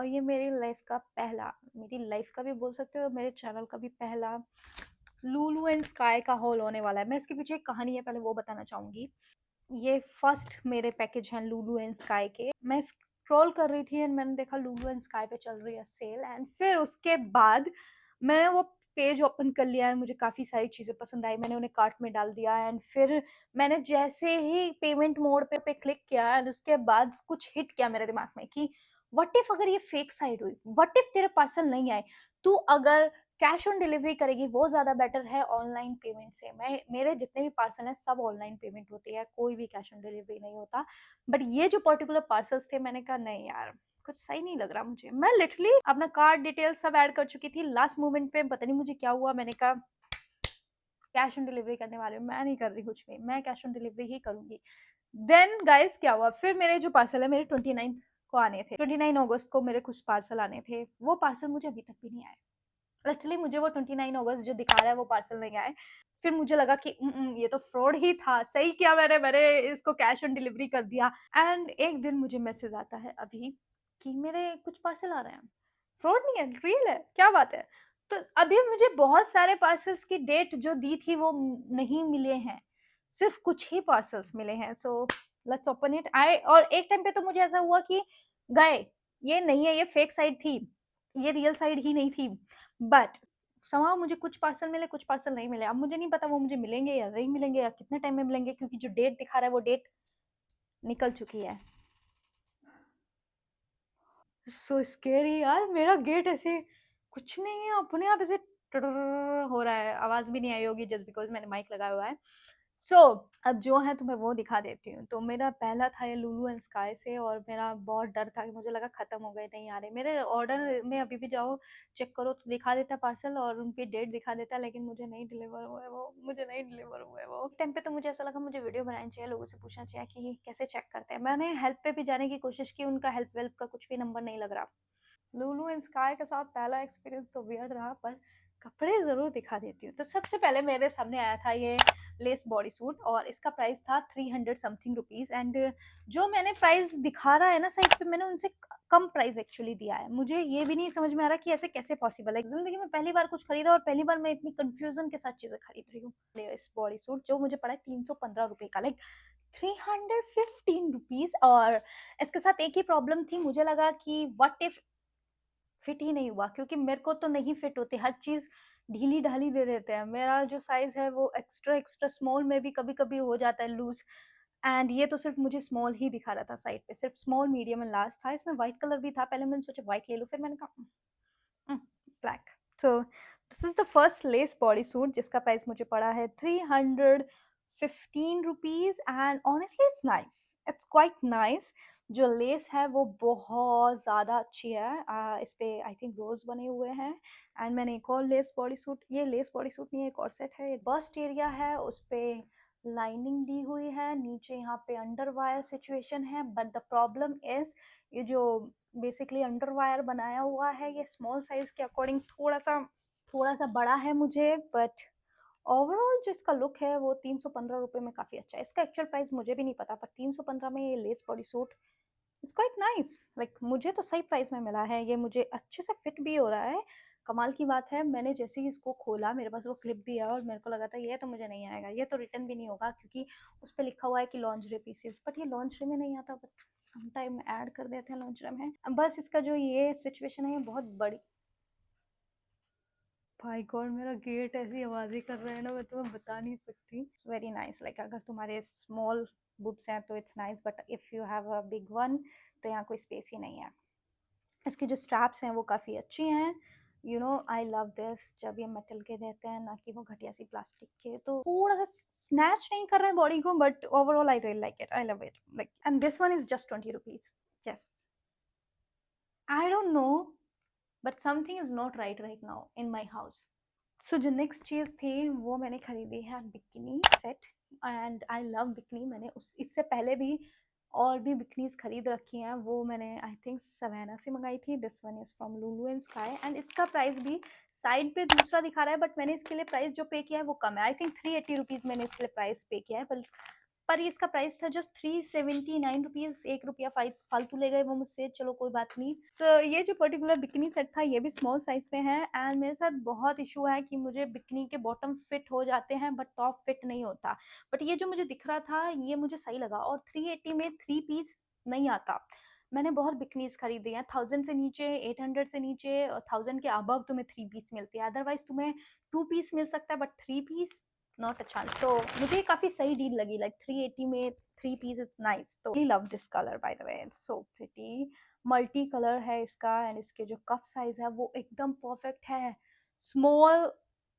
और ये मेरी लाइफ का भी बोल सकते हो, मेरे चैनल का भी पहला लुलु एंड स्काई का हॉल होने वाला है। मैं इसके पीछे एक कहानी है, पहले वो बताना चाहूंगी। ये फर्स्ट मेरे पैकेज हैं लुलु एंड स्काई के। मैं स्क्रॉल कर रही थी एंड मैंने देखा लुलु एंड स्काई पे चल रही है सेल, एंड फिर उसके बाद मैंने वो पेज ओपन कर लिया एंड मुझे काफ़ी सारी चीज़ें पसंद आई, मैंने उन्हें कार्ट में डाल दिया। एंड फिर मैंने जैसे ही पेमेंट मोड पे क्लिक किया एंड उसके बाद कुछ हिट किया मेरे दिमाग में कि व्हाट इफ अगर ये फेक साइट हुई, व्हाट इफ तेरे पार्सल नहीं आए, तू अगर कैश ऑन डिलीवरी करेगी वो ज़्यादा बेटर है ऑनलाइन पेमेंट से। मेरे जितने भी पार्सल हैं सब ऑनलाइन पेमेंट होती है, कोई भी कैश ऑन डिलीवरी नहीं होता। बट ये जो पर्टिकुलर पार्सल्स थे, मैंने कहा नहीं यार, कुछ सही नहीं लग रहा मुझे। मैं लिटरली अपना कार्ड डिटेल्स सब ऐड कर चुकी थी, लास्ट मोमेंट पे पता नहीं मुझे क्या हुआ, मैंने कहा कैश ऑन डिलीवरी करने वाले हूँ, मैं नहीं कर रही कुछ भी, मैं कैश ऑन डिलीवरी ही करूंगी। देन गाइस क्या हुआ, फिर मेरे जो पार्सल है मेरे 29 को आने थे, 29 अगस्त को मेरे कुछ पार्सल आने थे, वो पार्सल मुझे अभी तक भी नहीं आए। लिटरली मुझे वो 29 अगस्त जो दिखा रहा है वो पार्सल नहीं आए। फिर मुझे लगा कि ये तो फ्रॉड ही था, सही किया मैंने इसको कैश ऑन डिलीवरी कर दिया। एंड एक दिन मुझे मैसेज आता है अभी कि मेरे कुछ पार्सल आ रहे हैं, फ्रॉड नहीं है, रियल है, क्या बात है। तो अभी मुझे बहुत सारे पार्सल्स की डेट जो दी थी वो नहीं मिले हैं, सिर्फ कुछ ही पार्सल्स मिले हैं। So let's open it. और एक टाइम पे तो मुझे ऐसा हुआ कि गए, ये नहीं है, ये फेक साइट थी, ये रियल साइट ही नहीं थी। बट समहाउ मुझे कुछ पार्सल मिले, कुछ पार्सल नहीं मिले। अब मुझे नहीं पता वो मुझे मिलेंगे या नहीं मिलेंगे या कितने टाइम में मिलेंगे, क्योंकि जो डेट दिखा रहा है वो डेट निकल चुकी है। सो स्केरी यार, मेरा गेट ऐसे कुछ नहीं है, अपने आप ऐसे टड़र हो रहा है, आवाज भी नहीं आई होगी जस्ट बिकॉज मैंने माइक लगाया हुआ है। सो अब जो है तुम्हें वो दिखा देती हूँ। तो मेरा पहला था ये लुलु एंड स्काई से, और मेरा बहुत डर था कि मुझे लगा खत्म हो गए, नहीं आ रहे मेरे ऑर्डर में। अभी भी जाओ चेक करो तो दिखा देता पार्सल और उनकी डेट दिखा देता, लेकिन मुझे नहीं डिलीवर हुआ है वो, मुझे नहीं डिलीवर हुआ है वो। एक टाइम पे तो मुझे ऐसा लगा मुझे वीडियो बनानी चाहिए, लोगों से पूछना चाहिए कि कैसे चेक करते हैं। मैंने हेल्प पे भी जाने की कोशिश की, उनका हेल्प वेल्प का कुछ भी नंबर नहीं लग रहा। लुलु एंड स्काई के साथ पहला एक्सपीरियंस तो वियर्ड रहा, पर कपड़े ज़रूर दिखा देती हूँ। तो सबसे पहले मेरे सामने आया था ये लेस बॉडी सूट, और इसका प्राइस था 300 समथिंग रुपीज़। एंड जो मैंने प्राइस दिखा रहा है ना साइड पे, मैंने उनसे कम प्राइस एक्चुअली दिया है। मुझे ये भी नहीं समझ में आ रहा कि ऐसे कैसे पॉसिबल है। जिंदगी में पहली बार कुछ खरीदा और पहली बार मैं इतनी कंफ्यूजन के साथ चीज़ें खरीद रही हूँ। लेस बॉडी सूट जो मुझे पड़ा है 315 रुपये का, लाइक 315 रुपीज़। और इसके साथ एक ही प्रॉब्लम थी, मुझे लगा कि व्हाट इफ फिट ही नहीं हुआ, क्योंकि मेरे को तो नहीं फिट होती, हर चीज़ ढीली ढाली दे देते हैं। मेरा जो साइज़ है वो एक्स्ट्रा एक्स्ट्रा स्मॉल में भी कभी कभी हो जाता है लूज, एंड ये तो सिर्फ मुझे स्मॉल ही दिखा रहा था साइड पे, सिर्फ स्मॉल मीडियम एंड लार्ज था। इसमें व्हाइट कलर भी था, पहले मैंने सोचा व्हाइट ले लूँ, फिर मैंने कहा black. So this is the first less body suit जिसका प्राइस मुझे पड़ा है 315 rupees, and honestly it's nice, it's quite nice. जो लेस है वो बहुत ज़्यादा अच्छी है। इस पे आई थिंक रोज बने हुए हैं। एंड मैंने एक और लेस बॉडी सूट, ये लेस बॉडी सूट नहीं है, एक और सेट है, ये बस्ट एरिया है, उस पे लाइनिंग दी हुई है, नीचे यहाँ पे अंडर वायर सिचुएशन है। बट द प्रॉब्लम इज ये जो बेसिकली अंडर वायर बनाया हुआ है, ये स्मॉल साइज के अकॉर्डिंग थोड़ा सा बड़ा है मुझे। बट ओवरऑल जो इसका लुक है वो 315 रुपये में काफ़ी अच्छा है। इसका एक्चुअल प्राइस मुझे भी नहीं पता, पर 315 में ये less body suit it's quite nice. Like मुझे तो सही प्राइस में मिला है, ये मुझे अच्छे से फिट भी हो रहा है। कमाल की बात है, मैंने जैसे ही इसको खोला मेरे पास वो क्लिप भी है, और मेरे को लगा था ये तो मुझे नहीं आएगा, ये तो रिटर्न भी नहीं होगा, क्योंकि उस पर लिखा हुआ है कि लॉन्जरे पीसेस, बट ये लॉन्जरे में नहीं आता। बट समटाइम ऐड कर देते हैं लॉन्जरे में। बस इसका जो ये सिचुएशन है ये बहुत बड़ी, भाई गॉड मेरा गेट ऐसी आवाज़ें कर रहा है ना, मैं तुम्हें बता नहीं सकती। इट्स वेरी नाइस, लाइक अगर तुम्हारे स्मॉल बुब्स हैं तो it's nice, but if you have a big one तो यहाँ कोई स्पेस ही नहीं है। इसकी जो स्ट्रैप्स हैं वो काफ़ी अच्छी हैं। You know I love this, जब ये मेटल के देते हैं ना कि वो घटिया सी प्लास्टिक के, तो थोड़ा सा स्नैच नहीं कर रहा है बॉडी को, but overall I really like it, I love it. Like and this one is just 20 rupees. Yes, I don't know, but something is not right right now in my house. So जो next चीज़ थी वो मैंने खरीदी है bikini set, and I love bikini. मैंने उस इससे पहले भी और भी बिकनीज खरीद रखी हैं, वो मैंने आई थिंक सवेना से मंगाई थी। This one is from Lulu and sky, and इसका प्राइस भी साइड पे दूसरा दिखा रहा है, बट मैंने इसके लिए प्राइस जो पे किया है वो कम है। आई थिंक 380 रुपीज़ मैंने इसके लिए प्राइस पे किया है, पर ये इसका प्राइस था जस्ट 379 रुपीज़, 1 रुपया फालतू ले गए वो मुझसे, चलो कोई बात नहीं। सो ये जो पर्टिकुलर बिकनी सेट था ये भी स्मॉल साइज में है, एंड मेरे साथ बहुत इशू है कि मुझे बिकनी के बॉटम फिट हो जाते हैं बट टॉप फिट नहीं होता। बट ये जो मुझे दिख रहा था ये मुझे सही लगा, और 380 में 3 पीस नहीं आता। मैंने बहुत बिकनीज खरीदी हैं 1000 से नीचे, 800 से नीचे, 1000 के अबव तुम्हें 3 पीस मिलती है, अदरवाइज तुम्हें 2 पीस मिल सकता है but 3 piece not a chance. तो मुझे ये काफी सही डील लगी, लाइक 380 में 3 पीस इट्स नाइस। तो I love this colour by the way, it's so pretty, multi colour है इसका, एंड इसके जो कफ साइज है वो एकदम परफेक्ट है, स्मॉल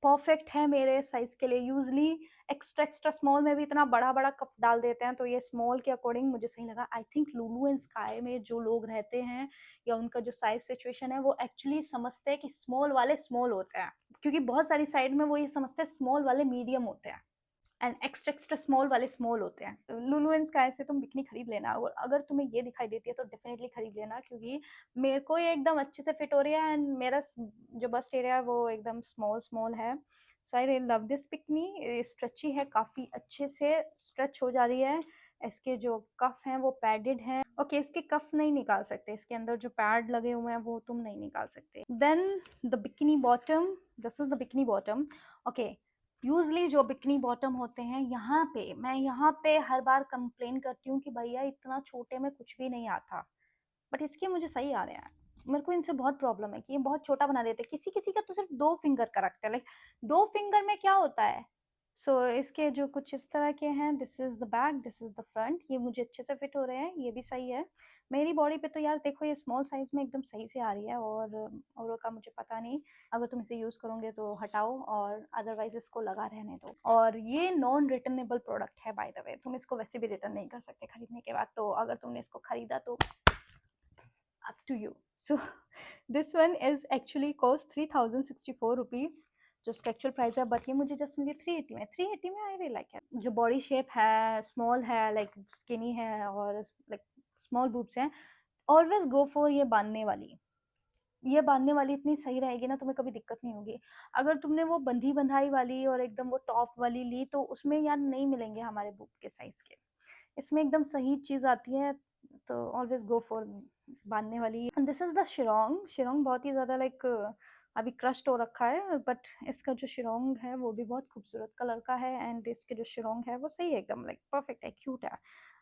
परफेक्ट है मेरे साइज के लिए। यूजली एक्स्ट्रा एक्स्ट्रा स्मॉल में भी इतना बड़ा बड़ा कप डाल देते हैं, तो ये स्मॉल के अकॉर्डिंग मुझे सही लगा। I think Lulu and sky में जो लोग रहते हैं या उनका जो साइज सिचुएशन है वो एक्चुअली समझते हैं कि स्मॉल वाले स्मॉल होते हैं, क्योंकि बहुत सारी साइड में वो ये समझते हैं स्मॉल वाले मीडियम होते हैं एंड एक्स्ट्रा एक्स्ट्रा स्मॉल वाले स्मॉल होते हैं। लुलु एंड स्काई से तुम बिकनी खरीद लेना, और अगर तुम्हें ये दिखाई देती है तो डेफिनेटली खरीद लेना, क्योंकि मेरे को ये एकदम अच्छे से फिट हो रही है, एंड मेरा जो बस्ट एरिया है वो एकदम स्मॉल स्मॉल है। So I really love this bikini, stretchy है, काफ़ी अच्छे से स्ट्रेच हो जा रही है। इसके जो कफ हैं वो पैडेड हैं। ओके, इसके कफ नहीं निकाल सकते, इसके अंदर जो पैड लगे हुए हैं वो तुम नहीं निकाल सकते। Then the bikini bottom, this is the bikini bottom. Okay, usually जो बिकनी बॉटम होते हैं मैं यहाँ पे हर बार कंप्लेन करती हूँ कि भैया इतना छोटे में कुछ भी नहीं आता, बट इसके मुझे सही आ रहे हैं। मेरे को इनसे बहुत प्रॉब्लम है कि ये बहुत छोटा बना देते हैं, किसी किसी का तो सिर्फ 2 फिंगर का रखते हैं, लाइक 2 फिंगर में क्या होता है। सो इसके जो कुछ इस तरह के हैं, this is the back, this is the front, ये मुझे अच्छे से फिट हो रहे हैं, ये भी सही है। मेरी बॉडी पे तो यार देखो ये स्मॉल साइज में एकदम सही से आ रही है, और का मुझे पता नहीं, अगर तुम इसे यूज करोगे तो हटाओ, और अदरवाइज इसको लगा रहने दो। और ये नॉन रिटर्नेबल प्रोडक्ट है बाय द वे, तुम इसको वैसे भी रिटर्न नहीं कर सकते खरीदने के बाद, तो अगर तुमने इसको खरीदा तो up to you. So this one is actually cost 3064 rupees, जो उसका एक्चुअल प्राइस है, बट ये मुझे जस्ट मिली 380 में। 380 में आई रियली लाइक है। जो बॉडी शेप है स्मॉल है, लाइक स्किनी है और लाइक स्मॉल बूब्स हैं, ऑलवेज गो फॉर ये बांधने वाली। ये बांधने वाली इतनी सही रहेगी ना, तुम्हें कभी दिक्कत नहीं होगी। अगर तुमने वो बंधी बंधाई वाली और एकदम वो टॉप वाली ली तो उसमें यार नहीं मिलेंगे हमारे बूब के साइज के। इसमें एकदम सही चीज़ आती है, तो ऑलवेज गो फॉर बांधने वाली। And this is the sarong. Sarong बहुत ही ज़्यादा लाइक अभी क्रश्ड हो रखा है, बट इसका जो शिरोंग है वो भी बहुत खूबसूरत कलर का है, एंड इसके जो शिरोंग है वो सही है, एकदम लाइक परफेक्ट है, क्यूट है,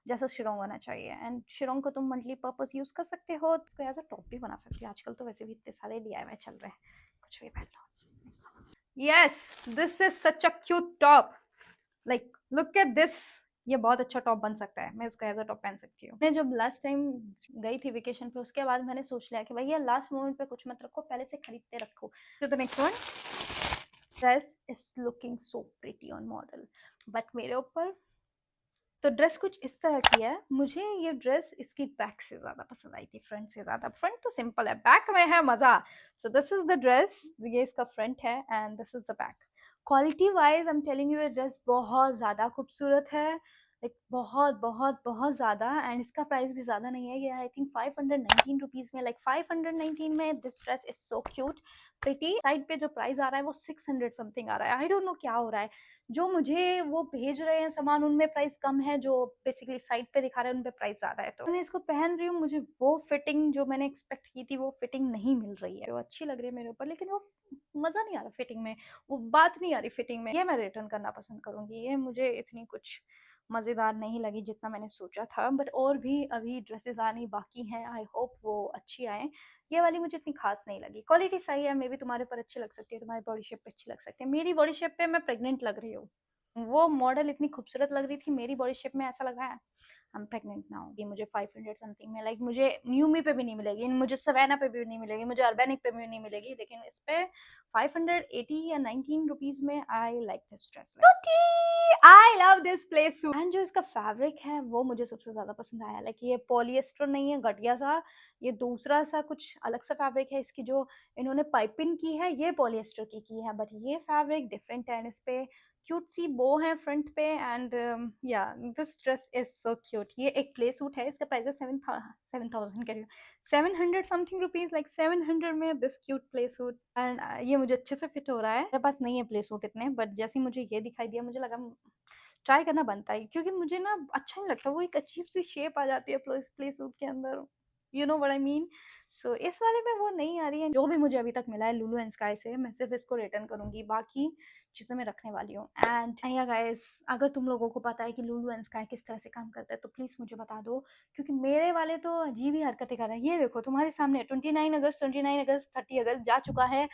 जैसा शिरोंग होना चाहिए। एंड शिरोंग को तुम मंथली पर्पस यूज़ कर सकते हो, इसको एज अ टॉप भी बना सकते हो। आजकल तो वैसे भी इतने सारे DIY चल रहे हैं, कुछ भी पहन लो। Yes, this is such a cute top, like look at this. ये बहुत अच्छा टॉप बन सकता है, मैं इसको एज अ टॉप पहन सकती हूँ। मैं जब लास्ट टाइम गई थी वेकेशन पे, उसके बाद मैंने सोच लिया कि भैया लास्ट मोमेंट पे कुछ मत रखो, पहले से खरीदते रखो। तो the next one, dress is looking so pretty on model, but मेरे ऊपर तो ड्रेस कुछ इस तरह की है। मुझे ये ड्रेस इसकी बैक से ज़्यादा पसंद आई थी, फ्रंट से ज़्यादा। फ्रंट तो सिंपल है, बैक में है मज़ा। So this is the dress, ये इसका फ्रंट है and this is the back. Quality wise I am telling you, ये ड्रेस बहुत ज़्यादा खूबसूरत है, लाइक बहुत बहुत बहुत ज़्यादा, एंड इसका प्राइस भी ज़्यादा नहीं है। ये आई थिंक 519 रुपीज़ में, लाइक 519 में this dress is so cute pretty. Side पे जो प्राइस आ रहा है वो 600 समथिंग आ रहा है, आई डोंट नो क्या हो रहा है। जो मुझे वो भेज रहे हैं सामान उनमें प्राइस कम है, जो बेसिकली साइट पे दिखा रहे हैं उन पे प्राइस ज़्यादा है। तो मैं इसको पहन रही हूँ, मुझे वो फिटिंग जो मैंने एक्सपेक्ट की थी वो फिटिंग नहीं मिल रही है। तो अच्छी लग रही है मेरे ऊपर, लेकिन वो मज़ा नहीं आ रहा फिटिंग में, वो बात नहीं आ रही फिटिंग में। ये मैं रिटर्न करना पसंद करूँगी, ये मुझे इतनी कुछ मज़ेदार नहीं लगी जितना मैंने सोचा था। बट और भी अभी ड्रेसेस आनी बाकी हैं, आई होप वो अच्छी आएँ। ये वाली मुझे इतनी खास नहीं लगी। क्वालिटी सही है, मे बी तुम्हारे पर अच्छी लग सकती है, तुम्हारी बॉडी शेप पे अच्छी लग सकती है। मेरी बॉडी शेप पे मैं प्रेग्नेंट लग रही हूँ, वो मॉडल इतनी खूबसूरत लग रही थी, मेरी बॉडी शेप में ऐसा लग रहा है आई एम प्रेग्नेंट नाउ। ये मुझे 500 समथिंग में, लाइक मुझे न्यूमी पे भी नहीं मिलेगी, मुझे सवेना पे भी नहीं मिलेगी, मुझे अर्बेनिक पे भी नहीं मिलेगी, लेकिन इस पे 580 या 19 रुपीज में I like this dress. I love this place suit, and जो इसका फैब्रिक है वो मुझे सबसे ज्यादा पसंद आया। लाइक ये पॉलिएस्टर नहीं है घटिया सा, ये दूसरा सा कुछ अलग सा फैब्रिक है। इसकी जो इन्होंने पाइपिंग की है ये पॉलिएस्टर की है, बट ये फैब्रिक डिफरेंट है। इस पे क्यूट सी बो है फ्रंट पे, एंड या this dress is so cute. ये एक प्ले सूट है, इसका प्राइस है 7,000 कह रही हूँ, 700 समथिंग रुपीज, लाइक 700 में this cute play suit. And ये मुझे अच्छे से फिट हो रहा है। मेरे पास नहीं है प्ले सूट इतने, बट जैसे ही मुझे ये दिखाई दिया मुझे लगा ट्राई करना बनता है क्योंकि मुझे ना अच्छा नहीं लगता, वो एक अजीब-सी शेप आ जाती है प्ले सूट के अंदर, you know what I mean? So इस वाले में वो नहीं आ रही है। जो भी मुझे अभी तक मिला है लुलु एंड स्काई से, मैं सिर्फ़ इसको रिटर्न करूँगी, बाकी चीज़ें मैं रखने वाली हूँ। एंड या गाइस, अगर तुम लोगों को पता है कि लुलु एंड स्काई किस तरह से काम करता है तो प्लीज़ मुझे बता दो, क्योंकि मेरे वाले तो अजीब ही हरकतें कर रहे हैं। ये देखो तुम्हारे सामने 29 अगस्त, 30 अगस्त जा चुका है,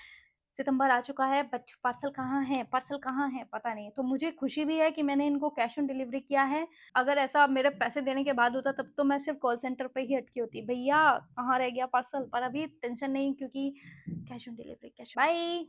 सितंबर आ चुका है, बट पार्सल कहाँ है? पार्सल कहाँ है? पता नहीं। तो मुझे खुशी भी है कि मैंने इनको कैश ऑन डिलीवरी किया है। अगर ऐसा मेरे पैसे देने के बाद होता तब तो मैं सिर्फ़ कॉल सेंटर पे ही अटकी होती, भैया कहाँ रह गया पार्सल? पर अभी टेंशन नहीं, क्योंकि cash on delivery, cash by.